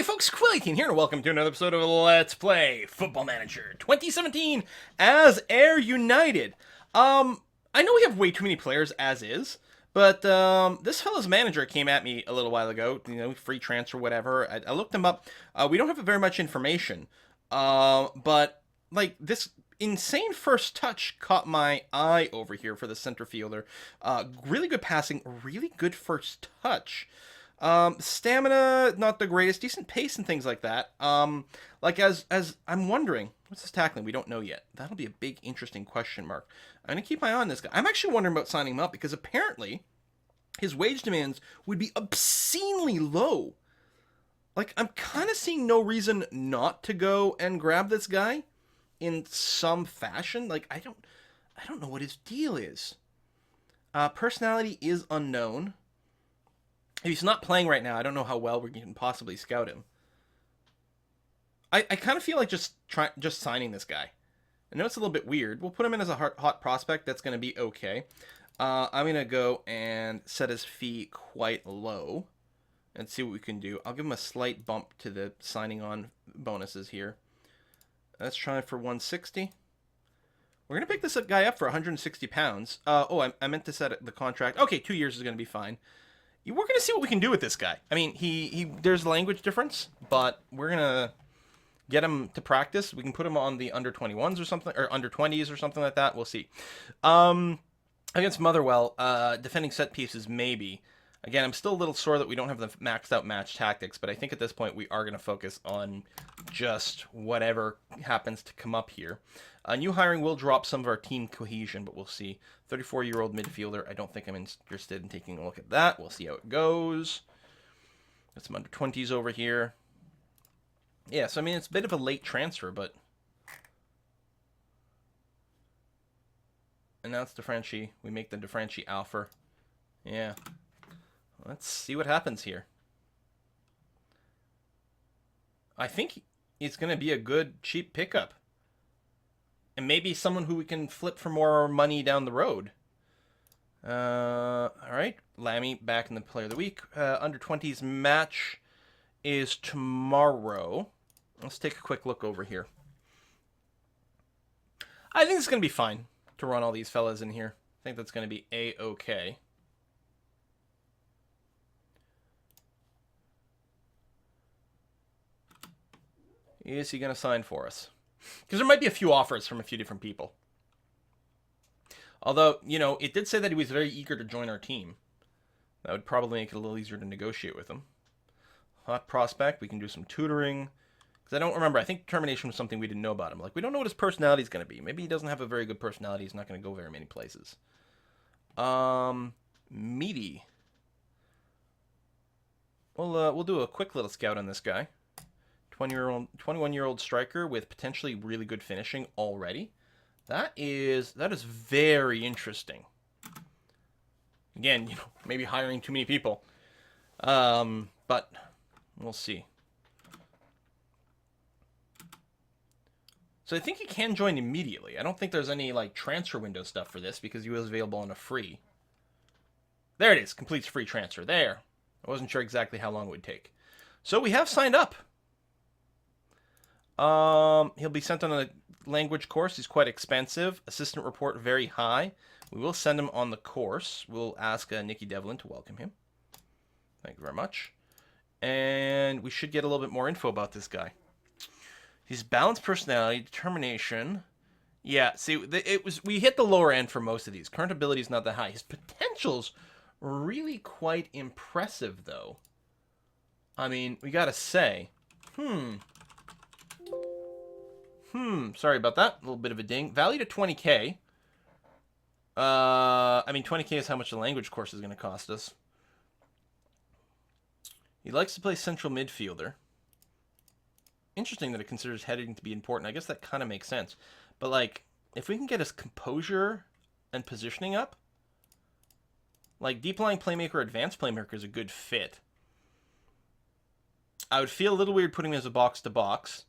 Hey folks, Quillian here, and welcome to another episode of Let's Play Football Manager 2017 as Ayr United. I know we have way too many players as is, but this fella's manager came at me a little while ago, free transfer, whatever. I looked him up. We don't have very much information, but like this insane first touch caught my eye over here for the center fielder. Really good passing, really good first touch. Stamina, not the greatest, decent pace and things like that. As I'm wondering, what's his tackling? We don't know yet. That'll be a big, interesting question mark. I'm gonna keep my eye on this guy. I'm actually wondering about signing him up because apparently his wage demands would be obscenely low. Like, I'm kind of seeing no reason not to go and grab this guy in some fashion. Like, I don't know what his deal is. Personality is unknown. If he's not playing right now, I don't know how well we can possibly scout him. I kind of feel like just signing this guy. I know it's a little bit weird. We'll put him in as a hot prospect. That's going to be okay. I'm going to go and set his fee quite low and see what we can do. I'll give him a slight bump to the signing on bonuses here. Let's try for 160. We're going to pick this guy up for 160 pounds. I meant to set the contract. Okay, 2 years is going to be fine. We're going to see what we can do with this guy. I mean, there's language difference, but we're going to get him to practice. We can put him on the under 21s or something, or under 20s or something like that. We'll see. Against Motherwell, defending set pieces, maybe. Again, I'm still a little sore that we don't have the maxed out match tactics, but I think at this point we are going to focus on just whatever happens to come up here. New hiring will drop some of our team cohesion, but we'll see. 34-year-old midfielder. I don't think I'm interested in taking a look at that. We'll see how it goes. Got some under 20s over here. Yeah, so I mean, it's a bit of a late transfer, but... And now it's DeFranchi. We make the DeFranchi offer. Yeah. Let's see what happens here. I think it's going to be a good, cheap pickup. And maybe someone who we can flip for more money down the road. All right. Lammy back in the Player of the Week. Under 20s match is tomorrow. Let's take a quick look over here. I think it's going to be fine to run all these fellas in here. I think that's going to be A-okay. Is he going to sign for us? Because there might be a few offers from a few different people. Although, it did say that he was very eager to join our team. That would probably make it a little easier to negotiate with him. Hot prospect. We can do some tutoring. Because I don't remember. I think termination was something we didn't know about him. Like, we don't know what his personality is going to be. Maybe he doesn't have a very good personality. He's not going to go very many places. Meaty. We'll do a quick little scout on this guy. 21-year-old striker with potentially really good finishing already. That is very interesting. Again, maybe hiring too many people. But we'll see. So I think he can join immediately. I don't think there's any transfer window stuff for this because he was available on a free. There it is. Completes free transfer. There. I wasn't sure exactly how long it would take. So we have signed up. He'll be sent on a language course. He's quite expensive. Assistant report very high. We will send him on the course. We'll ask Nikki Devlin to welcome him. Thank you very much. And we should get a little bit more info about this guy. He's balanced personality, determination. Yeah, see, we hit the lower end for most of these. Current ability is not that high. His potential's really quite impressive, though. I mean, we gotta say, sorry about that. A little bit of a ding. Value to 20K. I mean, 20K is how much the language course is going to cost us. He likes to play central midfielder. Interesting that it considers heading to be important. I guess that kind of makes sense. But, if we can get his composure and positioning up, deep lying playmaker, advanced playmaker is a good fit. I would feel a little weird putting him as a box-to-box.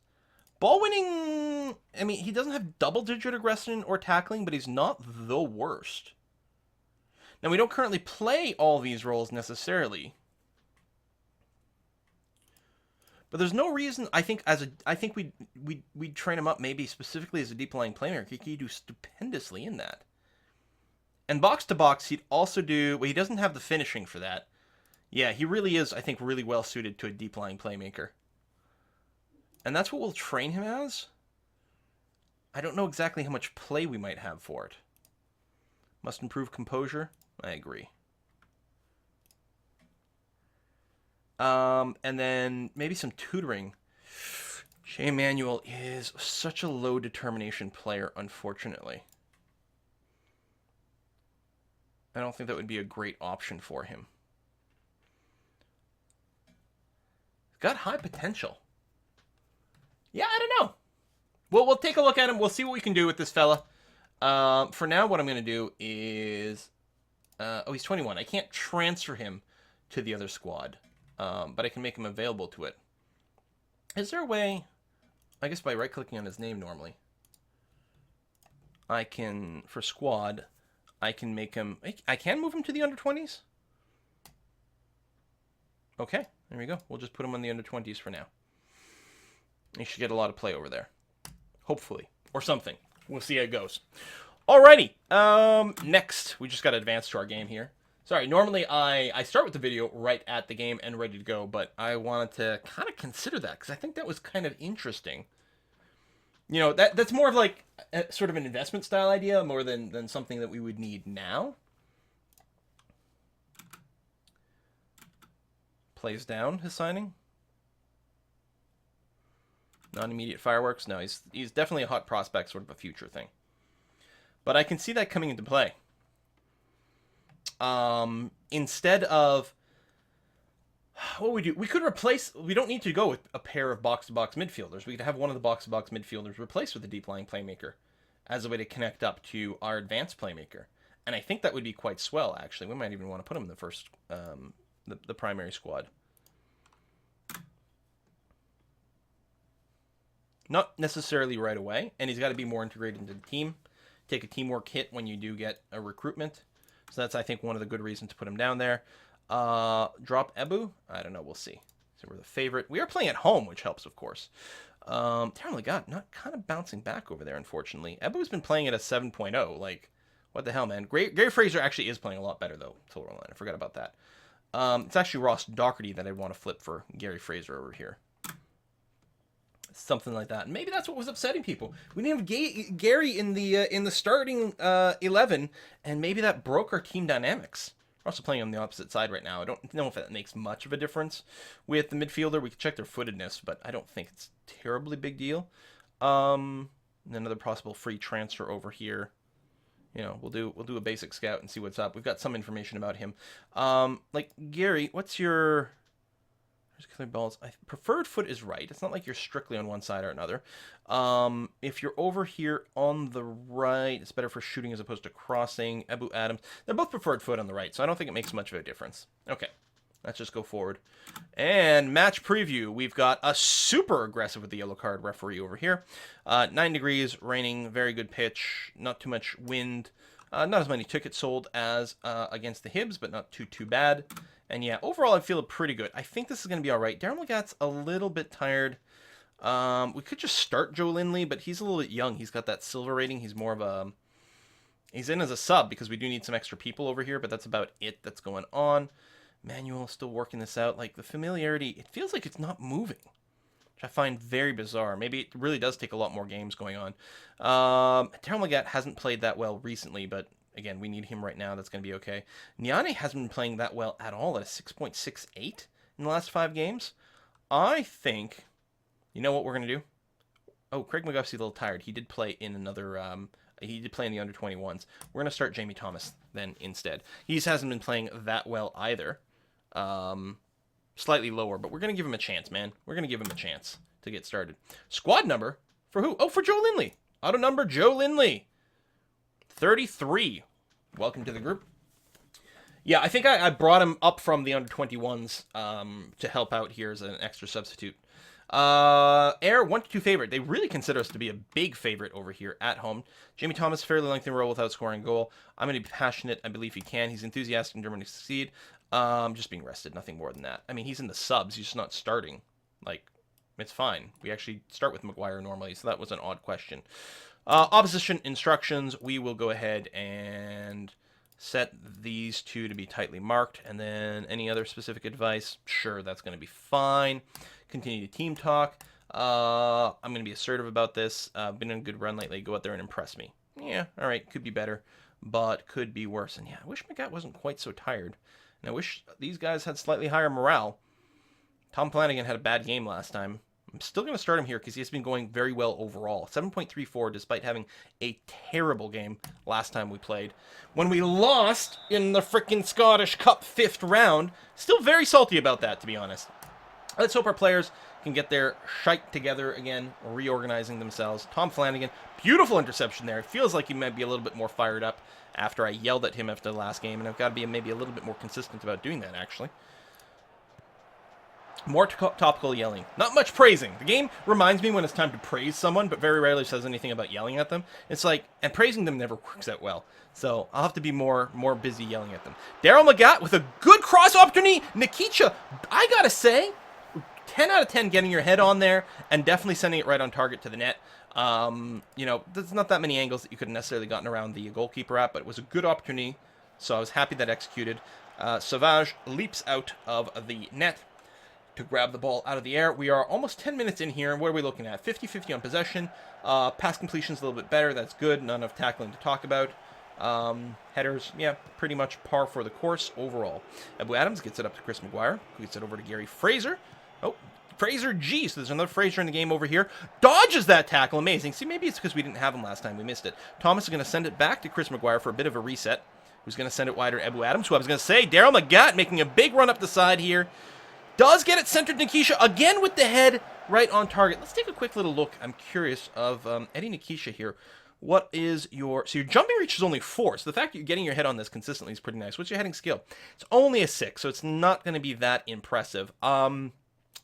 Ball winning, I mean, he doesn't have double-digit aggression or tackling, but he's not the worst. Now, we don't currently play all these roles necessarily. But there's no reason. I think we'd train him up maybe specifically as a deep lying playmaker. He could do stupendously in that. And box to box, he'd also do. Well, he doesn't have the finishing for that. Yeah, he really is. I think really well suited to a deep lying playmaker. And that's what we'll train him as. I don't know exactly how much play we might have for it. Must improve composure. I agree. And then maybe some tutoring. Jay Manuel is such a low determination player, unfortunately. I don't think that would be a great option for him. He's got high potential. Yeah, I don't know. Well, we'll take a look at him. We'll see what we can do with this fella. For now, what I'm going to do is... oh, he's 21. I can't transfer him to the other squad. But I can make him available to it. Is there a way... I guess by right-clicking on his name normally. I can, for squad, I can make him... I can move him to the under-20s? Okay, there we go. We'll just put him on the under-20s for now. He should get a lot of play over there. Hopefully. Or something. We'll see how it goes. Alrighty. Next, we just got to advance to our game here. Sorry, normally I start with the video right at the game and ready to go, but I wanted to kind of consider that because I think that was kind of interesting. You know, that's more of like sort of an investment style idea more than something that we would need now. Plays down his signing. Non-immediate fireworks. No, he's definitely a hot prospect, sort of a future thing. But I can see that coming into play. Instead of what we do, we could replace. We don't need to go with a pair of box-to-box midfielders. We could have one of the box-to-box midfielders replaced with a deep-lying playmaker as a way to connect up to our advanced playmaker. And I think that would be quite swell. Actually, we might even want to put him in the first, the primary squad. Not necessarily right away, and he's got to be more integrated into the team. Take a teamwork hit when you do get a recruitment. So that's, I think, one of the good reasons to put him down there. Drop Ebu? I don't know. We'll see. So we're the favorite. We are playing at home, which helps, of course. Terribly God, not kind of bouncing back over there, unfortunately. Ebu's been playing at a 7.0. Like, what the hell, man? Gary Fraser actually is playing a lot better, though. Total line. I forgot about that. It's actually Ross Doherty that I'd want to flip for Gary Fraser over here. Something like that. And maybe that's what was upsetting people. We didn't have Gary in the starting 11, and maybe that broke our team dynamics. We're also playing on the opposite side right now. I don't know if that makes much of a difference with the midfielder. We can check their footedness, but I don't think it's a terribly big deal. Another possible free transfer over here. You know, we'll do a basic scout and see what's up. We've got some information about him. Like Gary, what's your balls? Preferred foot is right. It's not like you're strictly on one side or another. If you're over here on the right, it's better for shooting as opposed to crossing. Ebu Adams, they're both preferred foot on the right, so I don't think it makes much of a difference. Okay, let's just go forward. And match preview. We've got a super aggressive with the yellow card referee over here. 9 degrees, raining, very good pitch, not too much wind. Not as many tickets sold as against the Hibs, but not too bad. And yeah, overall I feel pretty good. I think this is going to be all right. Darren Legat's a little bit tired. We could just start Joe Lindley, but he's a little bit young. He's got that silver rating. He's more of a... He's in as a sub because we do need some extra people over here, but that's about it that's going on. Manuel still working this out. Like, the familiarity, it feels like it's not moving, which I find very bizarre. Maybe it really does take a lot more games going on. Darren Legat hasn't played that well recently, but... Again, we need him right now. That's going to be okay. Niane hasn't been playing that well at all at a 6.68 in the last 5 games. I think, you know what we're going to do? Oh, Craig McGuff's a little tired. He did play in another, he did play in the under-21s. We're going to start Jamie Thomas then instead. He hasn't been playing that well either. Slightly lower, but we're going to give him a chance, man. We're going to give him a chance to get started. Squad number for who? Oh, for Joe Lindley. Auto number, Joe Lindley. 33. Welcome to the group. Yeah, I think I brought him up from the under-21s to help out here as an extra substitute. Ayr, 1-2 favorite. They really consider us to be a big favorite over here at home. Jamie Thomas, fairly lengthy role without scoring a goal. I'm going to be passionate. I believe he can. He's enthusiastic and determined to succeed. Just being rested, nothing more than that. I mean, he's in the subs. He's just not starting. Like, It's fine. We actually start with Maguire normally, so that was an odd question. Opposition instructions, we will go ahead and set these two to be tightly marked, and then any other specific advice, sure, that's going to be fine. Continue to team talk. I'm going to be assertive about this. Been on a good run lately. Go out there and impress me. Yeah, all right, could be better, but could be worse. And yeah, I wish my guy wasn't quite so tired. And I wish these guys had slightly higher morale. Tom Flanagan had a bad game last time. I'm still going to start him here because he's been going very well overall. 7.34 despite having a terrible game last time we played. When we lost in the frickin' Scottish Cup 5th round, still very salty about that, to be honest. Let's hope our players can get their shite together again, reorganizing themselves. Tom Flanagan, beautiful interception there. It feels like he might be a little bit more fired up after I yelled at him after the last game, and I've got to be maybe a little bit more consistent about doing that, actually. More topical yelling. Not much praising. The game reminds me when it's time to praise someone, but very rarely says anything about yelling at them. It's like, and praising them never works out well. So I'll have to be more busy yelling at them. Daryl Magat with a good cross opportunity. Nikicha, I gotta say, 10 out of 10 getting your head on there and definitely sending it right on target to the net. You know, there's not that many angles that you could have necessarily gotten around the goalkeeper at, but it was a good opportunity. So I was happy that executed. Sauvage leaps out of the net to grab the ball out of the air. We are almost 10 minutes in here. What are we looking at? 50-50 on possession. Pass completion's a little bit better. That's good. None of tackling to talk about. Headers, yeah, pretty much par for the course overall. Abu Adams gets it up to Chris Maguire, who gets it over to Gary Fraser. Oh, Fraser G. So there's another Fraser in the game over here. Dodges that tackle. Amazing. See, maybe it's because we didn't have him last time. We missed it. Thomas is going to send it back to Chris Maguire for a bit of a reset. Who's going to send it wider to Abu Adams, who I was going to say, Daryl Magat making a big run up the side here. Does get it centered Nikisha again with the head right on target. Let's take a quick little look. I'm curious of Eddie Nikisha here. What is your... So your jumping reach is only 4. So the fact that you're getting your head on this consistently is pretty nice. What's your heading skill? It's only a 6, so it's not going to be that impressive.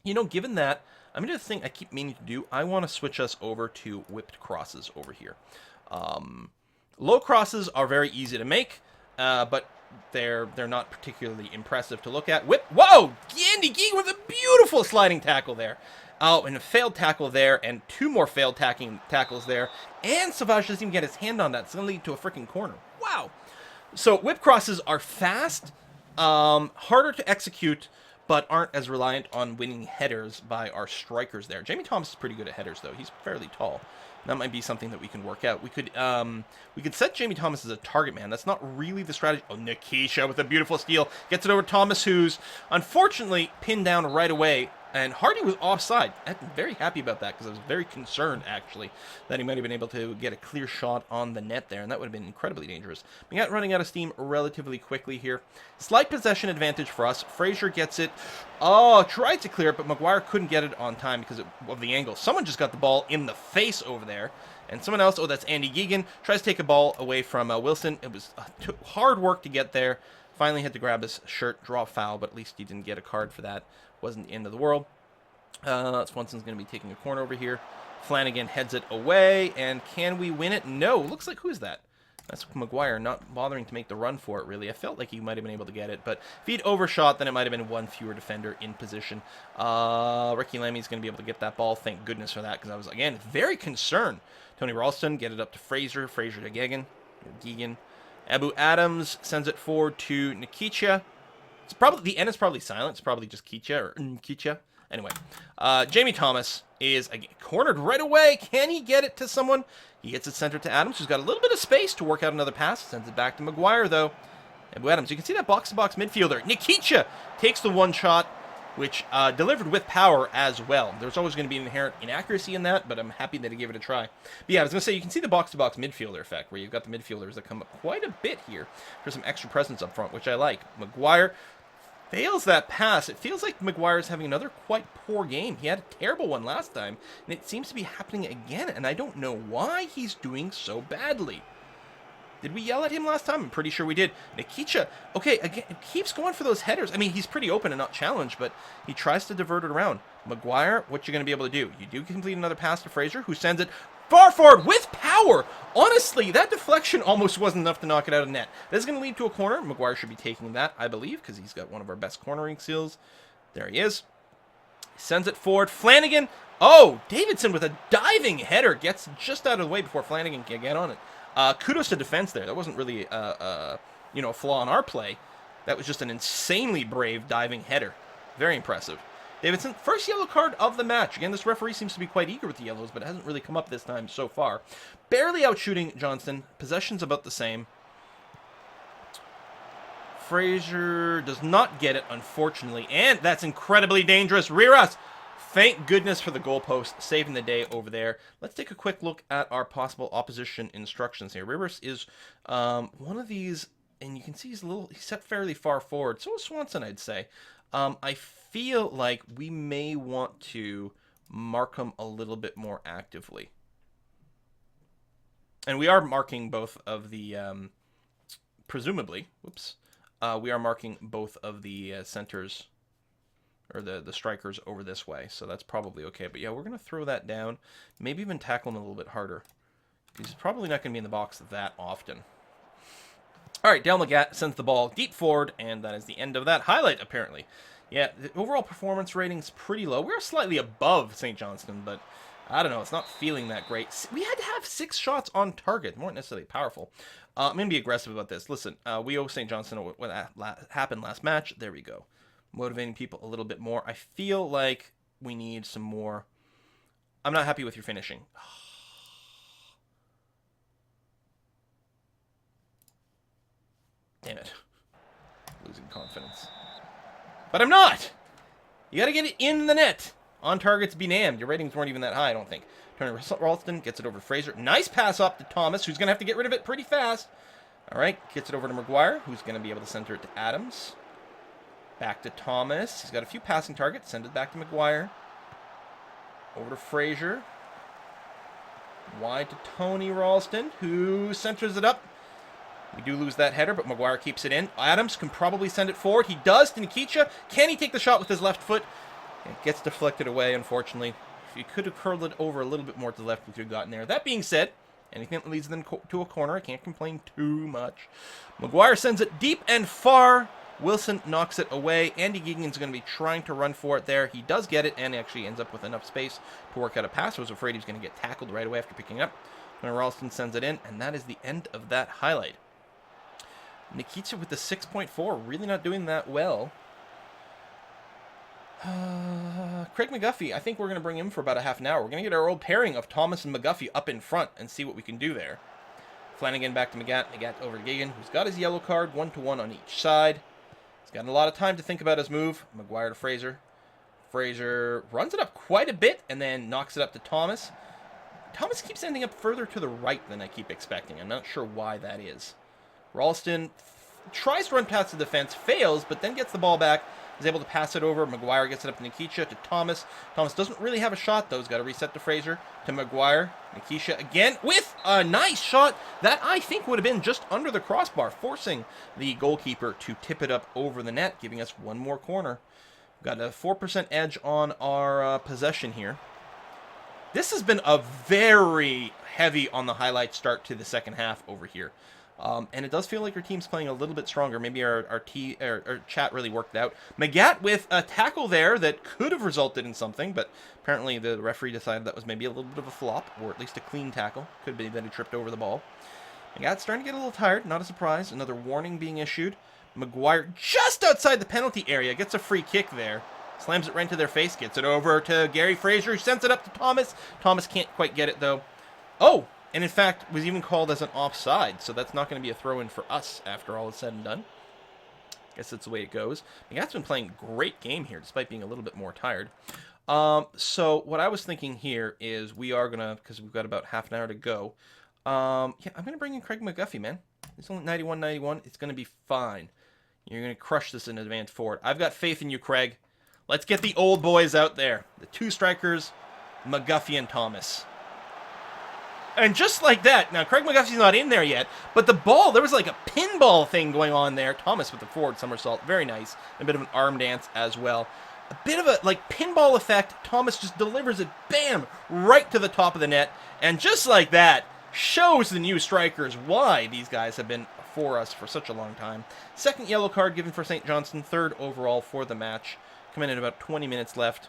You know, given that, I'm going to do the thing I keep meaning to do. I want to switch us over to whipped crosses over here. Low crosses are very easy to make, but they're not particularly impressive to look at. Whip, whoa! Andy Geek with a beautiful sliding tackle there. Oh, and a failed tackle there, and 2 more failed tackles there. And Savage doesn't even get his hand on that. It's going to lead to a freaking corner. Wow! So whip crosses are fast, harder to execute, but aren't as reliant on winning headers by our strikers there. Jamie Thomas is pretty good at headers, though. He's fairly tall. That might be something that we can work out. We could set Jamie Thomas as a target man. That's not really the strategy. Oh, Nikisha with a beautiful steal. Gets it over to Thomas, who's unfortunately pinned down right away. And Hardy was offside. I'm very happy about that because I was very concerned, actually, that he might have been able to get a clear shot on the net there, and that would have been incredibly dangerous. We got running out of steam relatively quickly here. Slight possession advantage for us. Fraser gets it. Oh, tried to clear it, but Maguire couldn't get it on time because of the angle. Someone just got the ball in the face over there. And someone else, oh, that's Andy Geegan, tries to take a ball away from Wilson. It was hard work to get there. Finally had to grab his shirt, draw a foul, but at least he didn't get a card for that. Wasn't the end of the world. Swanson's going to be taking a corner over here. Flanagan heads it away, and can we win it? No. Looks like, who's that? That's Maguire, not bothering to make the run for it, really. I felt like he might have been able to get it, but if he'd overshot, then it might have been 1 fewer defender in position. Ricky Lammy's going to be able to get that ball. Thank goodness for that, because I was, again, very concerned. Tony Ralston, get it up to Fraser. Fraser to Geegan. Abu Adams sends it forward to Nikicha. It's probably, the N is probably silent. It's probably just Kicha or Kicha. Anyway, Jamie Thomas is cornered right away. Can he get it to someone? He gets it centered to Adams, who's got a little bit of space to work out another pass. Sends it back to Maguire, though. Abu Adams, you can see that box-to-box midfielder. Nikicha takes the one shot, which delivered with power as well. There's always going to be an inherent inaccuracy in that, but I'm happy that he gave it a try. But yeah, I was going to say, you can see the box-to-box midfielder effect, where you've got the midfielders that come up quite a bit here for some extra presence up front, which I like. Maguire fails that pass. It feels like Maguire's having another quite poor game. He had a terrible one last time, and it seems to be happening again, and I don't know why he's doing so badly. Did we yell at him last time? I'm pretty sure we did. Nikicha, okay, again, keeps going for those headers. I mean, he's pretty open and not challenged, but he tries to divert it around. Maguire, what you going to be able to do? You do complete another pass to Fraser, who sends it far forward with power. Honestly, that deflection almost wasn't enough to knock it out of net. This is going to lead to a corner. Maguire should be taking that, I believe, because he's got one of our best cornering skills. There he is. Sends it forward. Flanagan. Oh, Davidson with a diving header. Gets just out of the way before Flanagan can get on it. Kudos to defense there. That wasn't really a flaw in our play. That was just an insanely brave diving header. Very impressive. Davidson, first yellow card of the match. Again, this referee seems to be quite eager with the yellows, but it hasn't really come up this time so far. Barely outshooting Johnston. Possession's about the same. Fraser does not get it, unfortunately, and that's incredibly dangerous. Riras, thank goodness for the goalpost, saving the day over there. Let's take a quick look at our possible opposition instructions here. Riras is one of these, and you can see he's set fairly far forward. So is Swanson, I'd say. I feel like we may want to mark him a little bit more actively. And we are marking both of the, presumably, we are marking both of the centers, or the strikers over this way. So that's probably okay. But yeah, we're going to throw that down. Maybe even tackle him a little bit harder. He's probably not going to be in the box that often. All right, Dale Magat sends the ball deep forward, and that is the end of that highlight, apparently. Yeah, the overall performance rating's pretty low. We're slightly above St. Johnston, but I don't know. It's not feeling that great. We had to have 6 shots on target. They weren't necessarily powerful. I'm going to be aggressive about this. Listen, we owe St. Johnston what happened last match. There we go. Motivating people a little bit more. I feel like we need some more. I'm not happy with your finishing. Damn it. Losing confidence. But I'm not! You gotta get it in the net. On targets be damned. Your ratings weren't even that high, I don't think. Turner Ralston gets it over to Fraser. Nice pass up to Thomas, who's gonna have to get rid of it pretty fast. Alright, gets it over to Maguire, who's gonna be able to center it to Adams. Back to Thomas. He's got a few passing targets. Send it back to Maguire. Over to Fraser. Wide to Tony Ralston, who centers it up. We do lose that header, but Maguire keeps it in. Adams can probably send it forward. He does to Nikicha. Can he take the shot with his left foot? It gets deflected away, unfortunately. If you could have curled it over a little bit more to the left, we could have gotten there. That being said, anything that leads them to a corner, I can't complain too much. Maguire sends it deep and far. Wilson knocks it away. Andy Geegan's going to be trying to run for it there. He does get it, and actually ends up with enough space to work out a pass. I was afraid he was going to get tackled right away after picking it up. And Ralston sends it in, and that is the end of that highlight. Nikita with the 6.4, really not doing that well. Craig McGuffey, I think we're going to bring him for about a half an hour. We're going to get our old pairing of Thomas and McGuffey up in front and see what we can do there. Flanagan back to Magat. Magat over to Geegan, who's got his yellow card, 1-to-1 on each side. He's got a lot of time to think about his move. Maguire to Fraser. Fraser runs it up quite a bit and then knocks it up to Thomas. Thomas keeps ending up further to the right than I keep expecting. I'm not sure why that is. Ralston tries to run past the defense, fails, but then gets the ball back, is able to pass it over. Maguire gets it up to Nikicha, to Thomas. Thomas doesn't really have a shot, though. He's got to reset to Fraser, to Maguire. Nikicha again with a nice shot that I think would have been just under the crossbar, forcing the goalkeeper to tip it up over the net, giving us one more corner. We've got a 4% edge on our possession here. This has been a very heavy on the highlight start to the second half over here. And it does feel like our team's playing a little bit stronger. Maybe our chat really worked out. Magat with a tackle there that could have resulted in something, but apparently the referee decided that was maybe a little bit of a flop, or at least a clean tackle. Could be that he tripped over the ball. Magat's starting to get a little tired, not a surprise. Another warning being issued. Maguire just outside the penalty area, gets a free kick there. Slams it right into their face, gets it over to Gary Fraser, who sends it up to Thomas. Thomas can't quite get it, though. Oh! And in fact, was even called as an offside, so that's not going to be a throw-in for us after all is said and done. Guess that's the way it goes. Magat's been playing a great game here, despite being a little bit more tired. So what I was thinking here is we are going to, because we've got about half an hour to go, yeah, I'm going to bring in Craig McGuffey, man. It's only 91-91. It's going to be fine. You're going to crush this in advance forward. I've got faith in you, Craig. Let's get the old boys out there. The two strikers, McGuffey and Thomas. And just like that, now Craig McGuffey's not in there yet, but the ball, there was like a pinball thing going on there. Thomas with the forward somersault, very nice. A bit of an arm dance as well. A bit of a like pinball effect. Thomas just delivers it, bam, right to the top of the net. And just like that, shows the new strikers why these guys have been for us for such a long time. Second yellow card given for St. Johnston, third overall for the match. Coming in about 20 minutes left.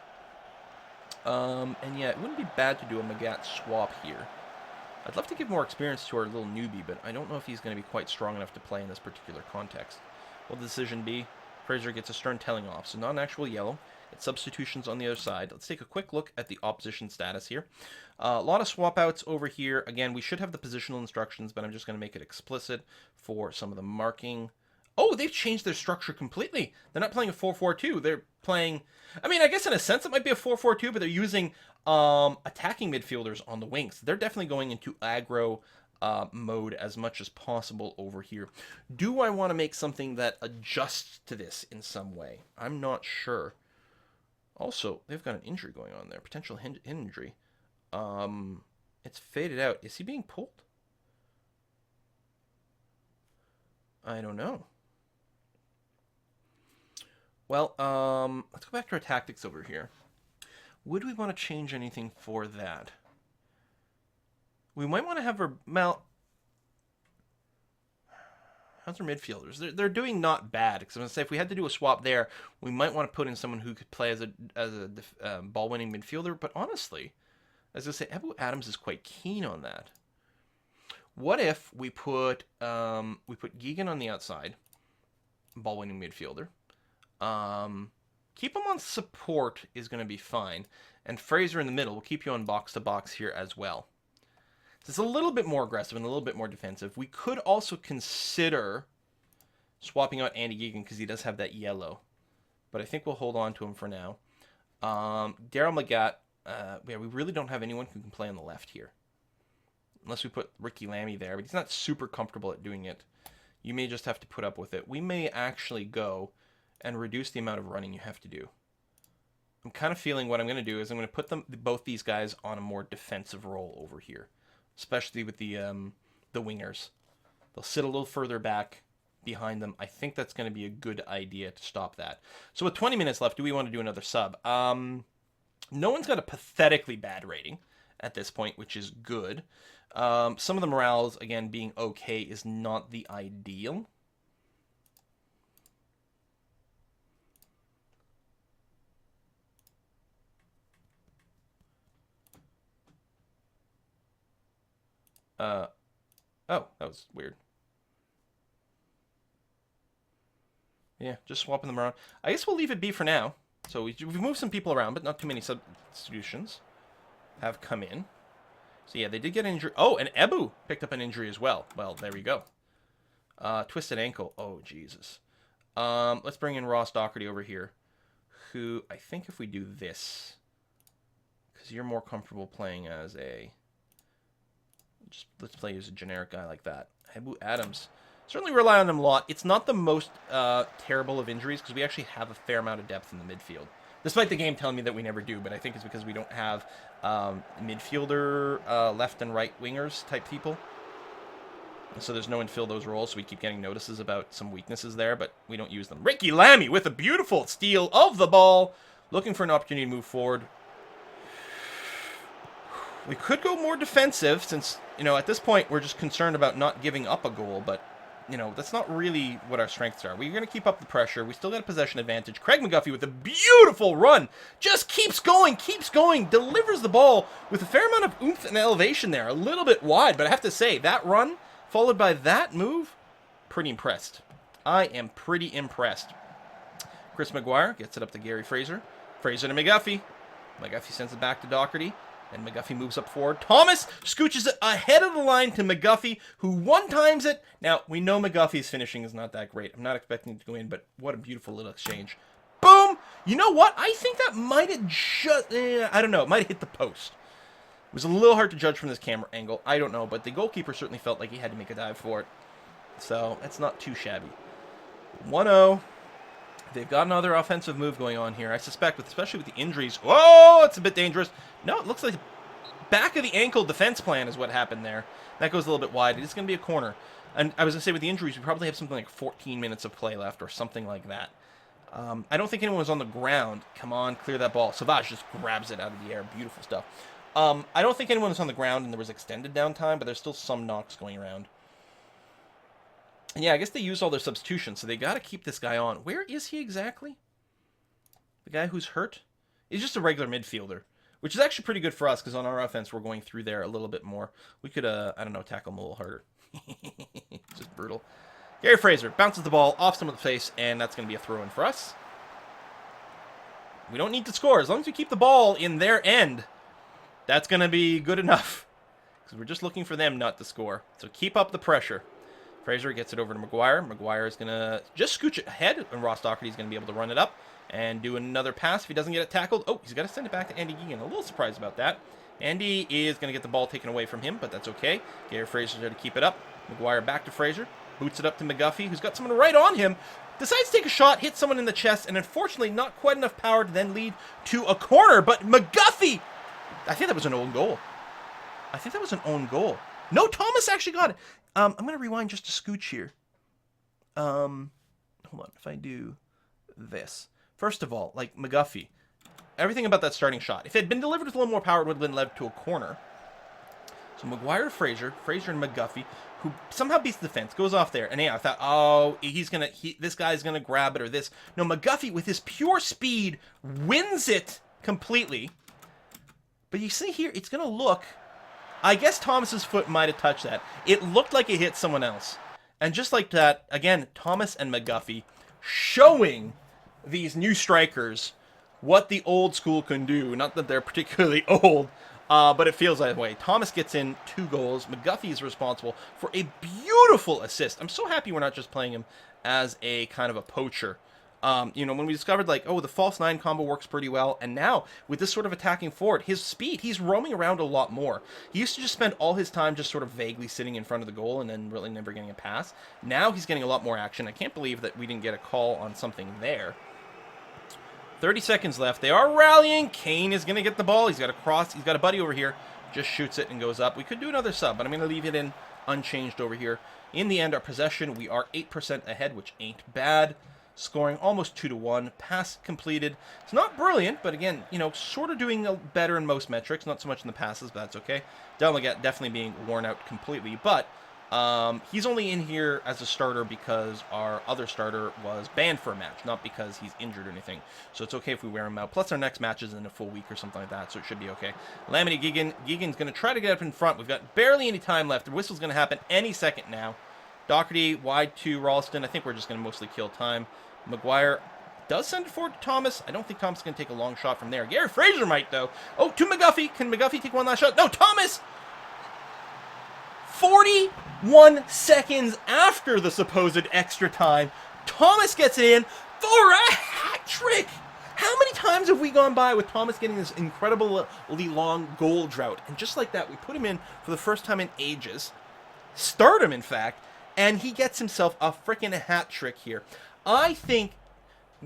And yeah, it wouldn't be bad to do a Magat swap here. I'd love to give more experience to our little newbie, but I don't know if he's going to be quite strong enough to play in this particular context. Will the decision be? Fraser gets a stern telling off, so not an actual yellow. It's substitutions on the other side. Let's take a quick look at the opposition status here. A lot of swap outs over here. Again, we should have the positional instructions, but I'm just going to make it explicit for some of the marking. Oh, they've changed their structure completely. They're not playing a 4-4-2. They're playing... I mean, I guess in a sense it might be a 4-4-2, but they're using attacking midfielders on the wings. They're definitely going into aggro mode as much as possible over here. Do I want to make something that adjusts to this in some way? I'm not sure. Also, they've got an injury going on there. Potential injury. It's faded out. Is he being pulled? I don't know. Well, let's go back to our tactics over here. Would we want to change anything for that? We might want to have our... Well, how's our midfielders? They're doing not bad. Because I'm going to say, if we had to do a swap there, we might want to put in someone who could play as a ball-winning midfielder. But honestly, as I say, Ebu Adams is quite keen on that. What if we put Geegan on the outside, ball-winning midfielder. Keep him on support is going to be fine. And Fraser in the middle will keep you on box-to-box here as well. So it's a little bit more aggressive and a little bit more defensive. We could also consider swapping out Andy Geegan because he does have that yellow. But I think we'll hold on to him for now. Daryl Magat, we really don't have anyone who can play on the left here. Unless we put Ricky Lammy there, but he's not super comfortable at doing it. You may just have to put up with it. We may actually go and reduce the amount of running you have to do. I'm kind of feeling what I'm going to do is I'm going to put both these guys on a more defensive role over here, especially with the wingers. They'll sit a little further back behind them. I think that's going to be a good idea to stop that. So with 20 minutes left, do we want to do another sub? No one's got a pathetically bad rating at this point, which is good. Some of the morales, again, being okay is not the ideal. Oh, that was weird. Yeah, just swapping them around. I guess we'll leave it be for now. So we've moved some people around, but not too many substitutions have come in. So yeah, they did get injured. Oh, and Ebu picked up an injury as well. Well, there we go. Twisted ankle. Oh, Jesus. Let's bring in Ross Doherty over here, who I think if we do this, because you're more comfortable playing as a... let's play as a generic guy like that. Ebu Adams. Certainly rely on him a lot. It's not the most terrible of injuries because we actually have a fair amount of depth in the midfield. Despite the game telling me that we never do, but I think it's because we don't have midfielder, left and right wingers type people. So there's no one to fill those roles, so we keep getting notices about some weaknesses there, but we don't use them. Ricky Lammy with a beautiful steal of the ball. Looking for an opportunity to move forward. We could go more defensive since, at this point we're just concerned about not giving up a goal, but, that's not really what our strengths are. We're going to keep up the pressure. We still got a possession advantage. Craig McGuffey with a beautiful run. Just keeps going, delivers the ball with a fair amount of oomph and elevation there. A little bit wide, but I have to say, that run, followed by that move, pretty impressed. I am pretty impressed. Chris McGuire gets it up to Gary Fraser. Fraser to McGuffey. McGuffey sends it back to Doherty. And McGuffey moves up forward. Thomas scooches it ahead of the line to McGuffey, who one-times it. Now, we know McGuffey's finishing is not that great. I'm not expecting it to go in, but what a beautiful little exchange. Boom! You know what? I think that might have just... I don't know. It might have hit the post. It was a little hard to judge from this camera angle. I don't know, but the goalkeeper certainly felt like he had to make a dive for it. So, that's not too shabby. 1-0. They've got another offensive move going on here. I suspect, especially with the injuries. Whoa, it's a bit dangerous. No, it looks like back of the ankle defense plan is what happened there. That goes a little bit wide. It's going to be a corner. And I was going to say, with the injuries, we probably have something like 14 minutes of play left or something like that. I don't think anyone was on the ground. Come on, clear that ball. Savage just grabs it out of the air. Beautiful stuff. I don't think anyone was on the ground and there was extended downtime, but there's still some knocks going around. And yeah, I guess they used all their substitutions, so they got to keep this guy on. Where is he exactly? The guy who's hurt? He's just a regular midfielder. which is actually pretty good for us because on our offense we're going through there a little bit more. We could, I don't know, tackle them a little harder. Just brutal. Gary Fraser bounces the ball off someone's face, and that's going to be a throw-in for us. We don't need to score. As long as we keep the ball in their end, that's going to be good enough. Because we're just looking for them not to score. So keep up the pressure. Fraser gets it over to Maguire. Maguire is going to just scooch it ahead, and Ross Doherty is going to be able to run it up and do another pass if he doesn't get it tackled. Oh, he's got to send it back to Andy Geegan. A little surprised about that. Andy is going to get the ball taken away from him, but that's okay. Gary Fraser's there to keep it up. Maguire back to Fraser. Boots it up to McGuffey, who's got someone right on him. Decides to take a shot, hits someone in the chest, and unfortunately not quite enough power to then lead to a corner. But McGuffey! I think that was an own goal. No, Thomas actually got it. I'm going to rewind just a scooch here. Hold on. If I do this. First of all, like McGuffey, everything about that starting shot. If it had been delivered with a little more power, it would have been led to a corner. So Maguire, Fraser and McGuffey, who somehow beats the defense, goes off there. And yeah, I thought, oh, this guy's going to grab it or this. No, McGuffey, with his pure speed, wins it completely. But you see here, it's going to look... I guess Thomas's foot might have touched that. It looked like it hit someone else. And just like that, again, Thomas and McGuffey showing these new strikers what the old school can do. Not that they're particularly old, but it feels that way. Thomas gets in 2 goals. McGuffey is responsible for a beautiful assist. I'm so happy we're not just playing him as a kind of a poacher. When we discovered, like, oh, the false 9 combo works pretty well, and now, with this sort of attacking forward, his speed, he's roaming around a lot more. He used to just spend all his time just sort of vaguely sitting in front of the goal and then really never getting a pass. Now he's getting a lot more action. I can't believe that we didn't get a call on something there. 30 seconds left. They are rallying. Kane is going to get the ball. He's got a cross. He's got a buddy over here. Just shoots it and goes up. We could do another sub, but I'm going to leave it in unchanged over here. In the end, our possession, we are 8% ahead, which ain't bad. Scoring almost 2-1. Pass completed. It's not brilliant, but again, sort of doing better in most metrics. Not so much in the passes, but that's okay. Delmagat definitely being worn out completely, but he's only in here as a starter because our other starter was banned for a match, not because he's injured or anything. So it's okay if we wear him out. Plus our next match is in a full week or something like that, so it should be okay. Lamine Geegan. Geegan's going to try to get up in front. We've got barely any time left. The whistle's going to happen any second now. Doherty wide to Ralston. I think we're just going to mostly kill time. Maguire does send it forward to Thomas. I don't think Thomas is going to take a long shot from there. Gary Fraser might, though. Oh, to McGuffey. Can McGuffey take one last shot? No, Thomas! 41 seconds after the supposed extra time, Thomas gets it in for a hat trick. How many times have we gone by with Thomas getting this incredibly long goal drought? And just like that, we put him in for the first time in ages. Start him, in fact. And he gets himself a freaking hat trick here. I think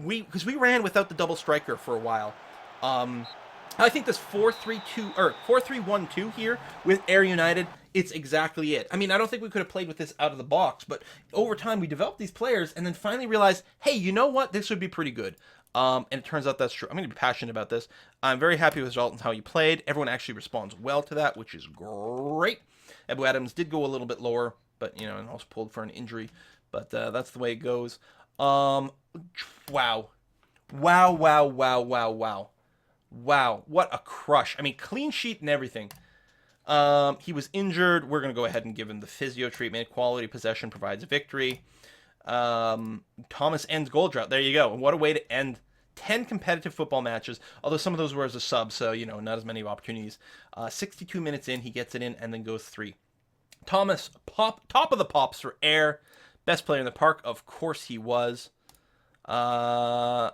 because we ran without the double striker for a while. I think this 4-3-2 or 4-3-1-2 here with Ayr United, it's exactly it. I mean, I don't think we could have played with this out of the box, but over time we developed these players and then finally realized, hey, you know what? This would be pretty good. And it turns out that's true. I'm going to be passionate about this. I'm very happy with the result and how you played. Everyone actually responds well to that, which is great. Ebu Adams did go a little bit lower, but and also pulled for an injury. But that's the way it goes. Wow, what a crush. I mean, clean sheet and everything. He was injured. We're going to go ahead and give him the physio treatment. Quality possession provides a victory. Thomas ends goal drought. There you go. And what a way to end 10 competitive football matches, although some of those were as a sub, so, not as many opportunities. 62 minutes in, he gets it in and then goes 3. Thomas, top of the pops for Ayr. Best player in the park, of course he was. Thomas,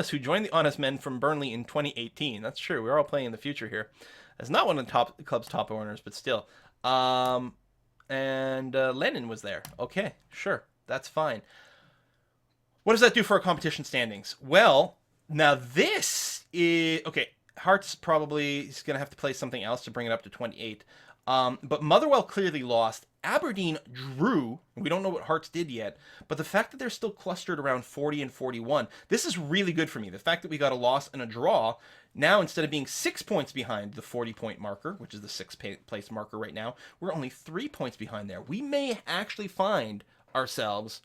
who joined the Honest Men from Burnley in 2018. That's true. We're all playing in the future here. That's not one of the club's top owners, but still. And Lennon was there. Okay, sure. That's fine. What does that do for our competition standings? Well, now this is... Okay, Hearts probably is going to have to play something else to bring it up to 28. But Motherwell clearly lost. Aberdeen drew. We don't know what Hearts did yet. But the fact that they're still clustered around 40 and 41, this is really good for me. The fact that we got a loss and a draw, now instead of being 6 points behind the 40-point marker, which is the 6th place marker right now, we're only 3 points behind there. We may actually find ourselves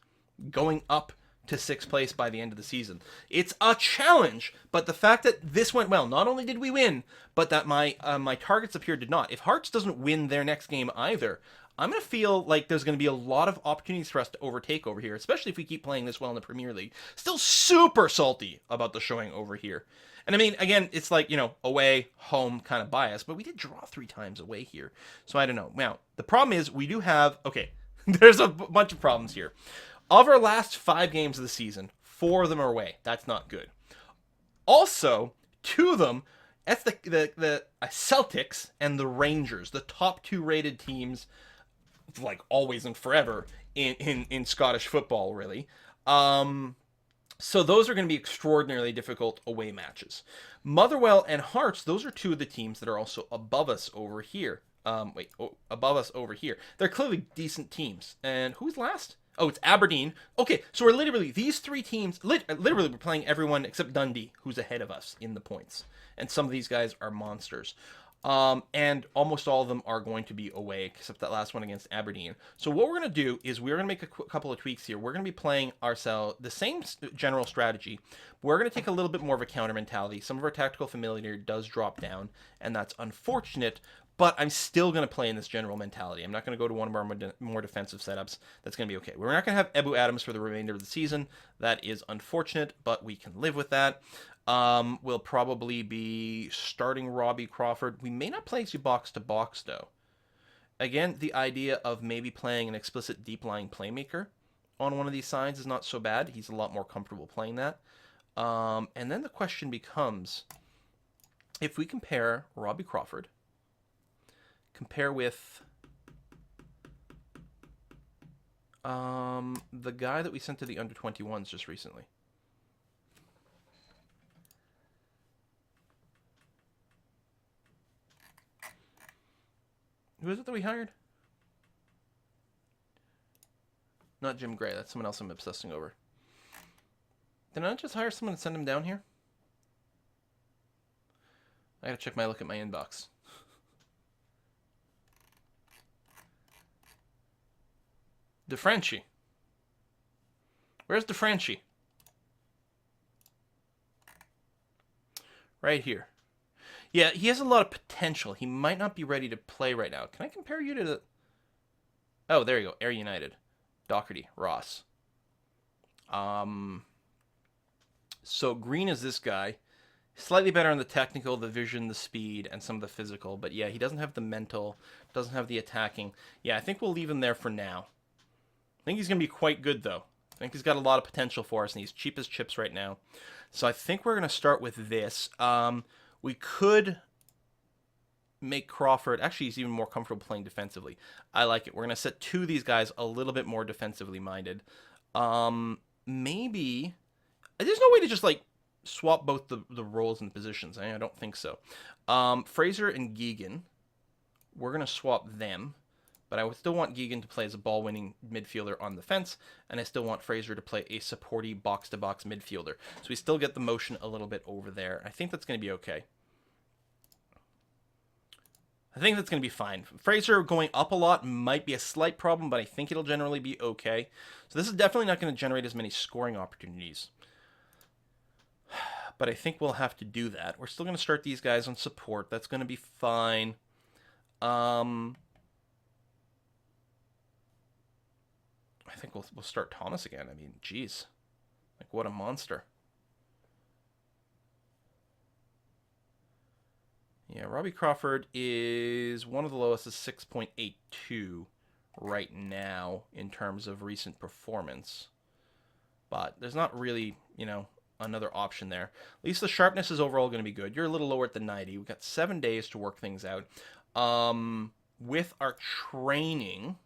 going up to sixth place by the end of the season. It's a challenge, but the fact that this went well, not only did we win, but that my targets up here did not. If Hearts doesn't win their next game either, I'm going to feel like there's going to be a lot of opportunities for us to overtake over here, especially if we keep playing this well in the Premier League. Still super salty about the showing over here. And I mean, again, it's like, away, home kind of bias, but we did draw 3 times away here. So I don't know. Now, the problem is we do have, okay, there's a bunch of problems here. Of our last 5 games of the season, 4 of them are away. That's not good. Also, 2 of them, that's the Celtics and the Rangers, the top 2 rated teams, like always and forever in Scottish football, really. So those are going to be extraordinarily difficult away matches. Motherwell and Hearts, those are 2 of the teams that are also above us over here. Above us over here. They're clearly decent teams. And who's last? Oh, it's Aberdeen. Okay, so we're literally, these 3 teams, literally we're playing everyone except Dundee, who's ahead of us in the points. And some of these guys are monsters. And almost all of them are going to be away, except that last one against Aberdeen. So what we're going to do is we're going to make a couple of tweaks here. We're going to be playing ourselves the same general strategy. We're going to take a little bit more of a counter mentality. Some of our tactical familiarity does drop down, and that's unfortunate, but I'm still going to play in this general mentality. I'm not going to go to one of our more defensive setups. That's going to be okay. We're not going to have Ebu Adams for the remainder of the season. That is unfortunate, but we can live with that. We'll probably be starting Robbie Crawford. We may not play box to box though. Again, the idea of maybe playing an explicit deep lying playmaker on one of these sides is not so bad. He's a lot more comfortable playing that. And then the question becomes, if we compare Robbie Crawford, compare with the guy that we sent to the under 21s just recently. Who is it that we hired? Not Jim Gray. That's someone else I'm obsessing over. Did I not just hire someone and send him down here? I gotta look at my inbox. DeFranchi. Where's DeFranchi? Right here. Yeah, he has a lot of potential. He might not be ready to play right now. Can I compare you to the... Oh, there you go. Ayr United. Doherty. Ross. So Green is this guy. Slightly better on the technical, the vision, the speed, and some of the physical. But yeah, he doesn't have the mental, doesn't have the attacking. Yeah, I think we'll leave him there for now. I think he's going to be quite good, though. I think he's got a lot of potential for us, and he's cheap as chips right now. So I think we're going to start with this. We could make Crawford... Actually, he's even more comfortable playing defensively. I like it. We're going to set 2 of these guys a little bit more defensively minded. Maybe... There's no way to just, like, swap both the roles and positions. I don't think so. Fraser and Geegan, we're going to swap them. But I would still want Geegan to play as a ball-winning midfielder on the fence, and I still want Fraser to play a supporty box-to-box midfielder. So we still get the motion a little bit over there. I think that's going to be okay. I think that's going to be fine. Fraser going up a lot might be a slight problem, but I think it'll generally be okay. So this is definitely not going to generate as many scoring opportunities. But I think we'll have to do that. We're still going to start these guys on support. That's going to be fine. I think we'll start Thomas again. I mean, geez. Like, what a monster. Yeah, Robbie Crawford is one of the lowest, is 6.82 right now in terms of recent performance. But there's not really, another option there. At least the sharpness is overall going to be good. You're a little lower at the 90. We've got 7 days to work things out. With our training...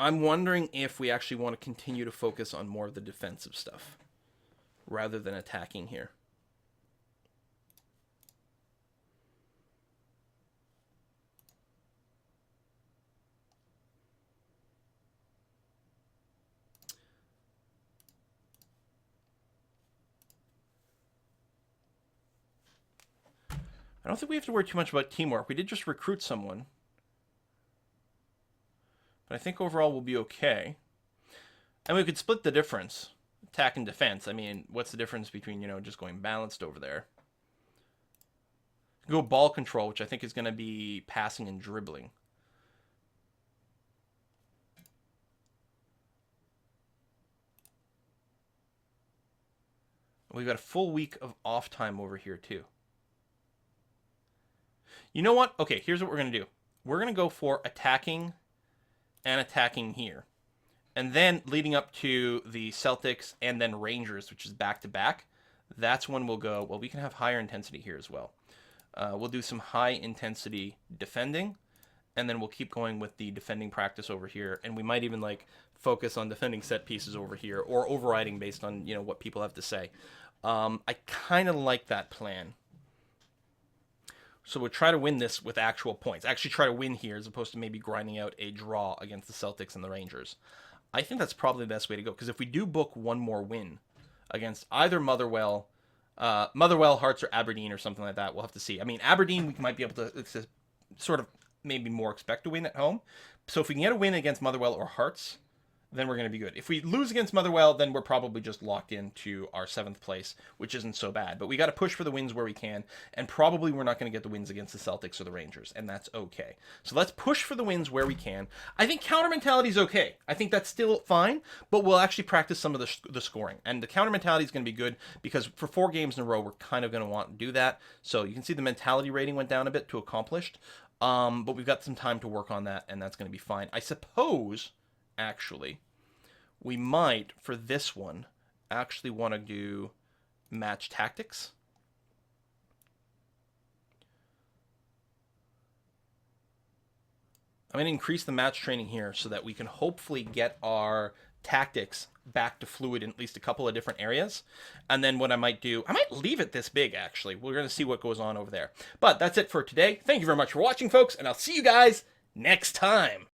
I'm wondering if we actually want to continue to focus on more of the defensive stuff rather than attacking here. I don't think we have to worry too much about teamwork. We did just recruit someone. But I think overall we'll be okay. And we could split the difference. Attack and defense. I mean, what's the difference between, just going balanced over there? Go ball control, which I think is going to be passing and dribbling. We've got a full week of off time over here, too. You know what? Okay, here's what we're going to do. We're going to go for attacking and attacking here. And then leading up to the Celtics and then Rangers, which is back-to-back, that's when we'll go, well, we can have higher intensity here as well. We'll do some high-intensity defending, and then we'll keep going with the defending practice over here. And we might even, focus on defending set pieces over here or overriding based on, what people have to say. I kind of like that plan. So we'll try to win this with actual points. Actually try to win here as opposed to maybe grinding out a draw against the Celtics and the Rangers. I think that's probably the best way to go, because if we do book one more win against either Motherwell, Hearts, or Aberdeen or something like that, we'll have to see. I mean, Aberdeen, we might be able to sort of maybe more expect to win at home. So if we can get a win against Motherwell or Hearts, then we're going to be good. If we lose against Motherwell, then we're probably just locked into our 7th place, which isn't so bad. But we got to push for the wins where we can, and probably we're not going to get the wins against the Celtics or the Rangers, and that's okay. So let's push for the wins where we can. I think counter mentality is okay. I think that's still fine, but we'll actually practice some of the scoring. And the counter mentality is going to be good because for 4 games in a row, we're kind of going to want to do that. So you can see the mentality rating went down a bit to accomplished, but we've got some time to work on that, and that's going to be fine. I suppose, actually, we might, for this one, actually want to do match tactics. I'm going to increase the match training here so that we can hopefully get our tactics back to fluid in at least a couple of different areas. And then what I might do, I might leave it this big, actually. We're going to see what goes on over there. But that's it for today. Thank you very much for watching, folks, and I'll see you guys next time.